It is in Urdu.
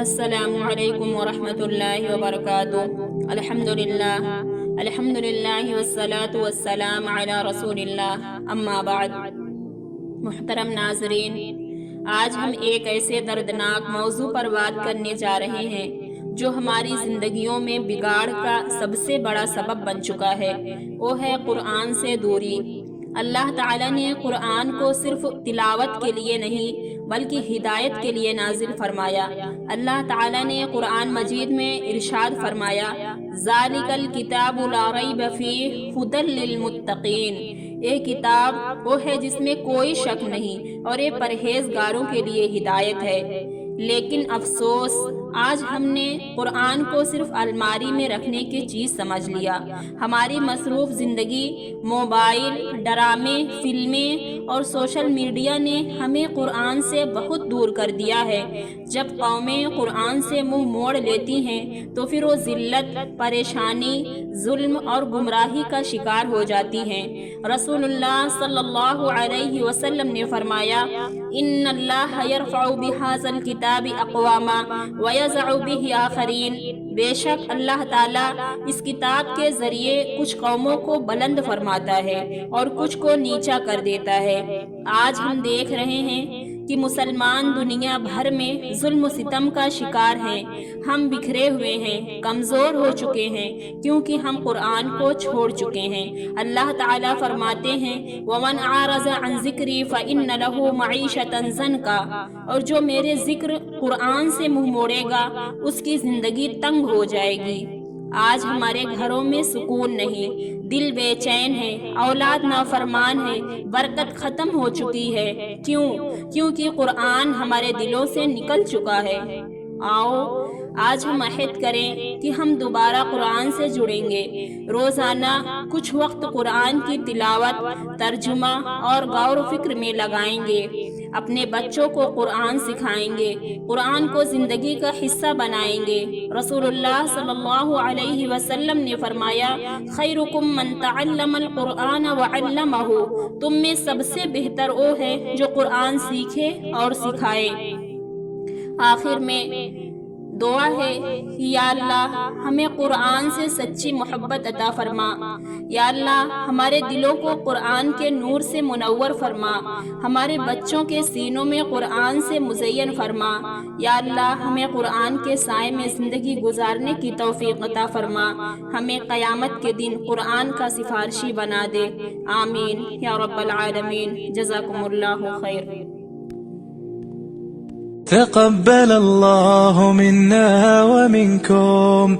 السلام علیکم ورحمۃ اللہ وبرکاتہ۔ الحمدللہ والصلاة والسلام علی رسول اللہ، اما بعد۔ محترم ناظرین، آج ہم ایک ایسے دردناک موضوع پر بات کرنے جا رہے ہیں جو ہماری زندگیوں میں بگاڑ کا سب سے بڑا سبب بن چکا ہے، وہ ہے قرآن سے دوری۔ اللہ تعالیٰ نے قرآن کو صرف تلاوت کے لیے نہیں بلکہ ہدایت کے لیے نازل فرمایا۔ اللہ تعالیٰ نے قرآن مجید میں ارشاد فرمایا، ذَلِكَ الْكِتَابُ لَا رَيْبَ فِيهِ هُدًى لِّلْمُتَّقِينَ۔ یہ کتاب وہ ہے جس میں کوئی شک نہیں اور یہ پرہیزگاروں کے لیے ہدایت ہے۔ لیکن افسوس، آج ہم نے قرآن کو صرف الماری میں رکھنے کی چیز سمجھ لیا۔ ہماری مصروف زندگی، موبائل، ڈرامے، فلمیں اور سوشل میڈیا نے ہمیں قرآن سے بہت دور کر دیا ہے۔ جب قومیں قرآن سے منہ موڑ لیتی ہیں تو پھر وہ ذلت، پریشانی، ظلم اور گمراہی کا شکار ہو جاتی ہیں۔ رسول اللہ صلی اللہ علیہ وسلم نے فرمایا، ان اللہ یرفع بہذا الکتاب اقواما ویضع بہ آخرین۔ بے شک اللہ تعالیٰ اس کتاب کے ذریعے کچھ قوموں کو بلند فرماتا ہے اور کچھ کو نیچا کر دیتا ہے۔ آج ہم دیکھ رہے ہیں کہ مسلمان دنیا بھر میں ظلم و ستم کا شکار ہیں۔ ہم بکھرے ہوئے ہیں، کمزور ہو چکے ہیں کیونکہ ہم قرآن کو چھوڑ چکے ہیں۔ اللہ تعالیٰ فرماتے ہیں، وَمَنْ أَعْرَضَ عَنْ ذِكْرِي فَإِنَّ لَهُ مَعِيشَةً ضَنْكًا۔ اور جو میرے ذکر قرآن سے منہ موڑے گا اس کی زندگی تنگ ہو جائے گی۔ آج ہمارے گھروں میں سکون نہیں، دل بے چین ہے، اولاد نافرمان ہے، برکت ختم ہو چکی ہے۔ کیونکہ قرآن ہمارے دلوں سے نکل چکا ہے۔ آؤ آج ہم عہد کریں کہ ہم دوبارہ قرآن سے جڑیں گے۔ روزانہ کچھ وقت قرآن کی تلاوت، ترجمہ اور غور و فکر میں لگائیں گے۔ اپنے بچوں کو قرآن سکھائیں گے، قرآن کو زندگی کا حصہ بنائیں گے۔ رسول اللہ صلی اللہ علیہ وسلم نے فرمایا، خیرکم من تعلم القرآن وعلمہ۔ تم میں سب سے بہتر وہ ہے جو قرآن سیکھے اور سکھائے۔ آخر میں دعا ہے کہ یا اللہ ہمیں قرآن سے سچی محبت عطا فرما۔ یا اللہ ہمارے دلوں کو قرآن کے نور سے منور فرما، ہمارے بچوں کے سینوں میں قرآن سے مزین فرما۔ یا اللہ ہمیں قرآن کے سائے میں زندگی گزارنے کی توفیق عطا فرما، ہمیں قیامت کے دن قرآن کا سفارشی بنا دے۔ آمین یا رب العالمین۔ جزاکم اللہ خیر۔ تقبل الله منا ومنكم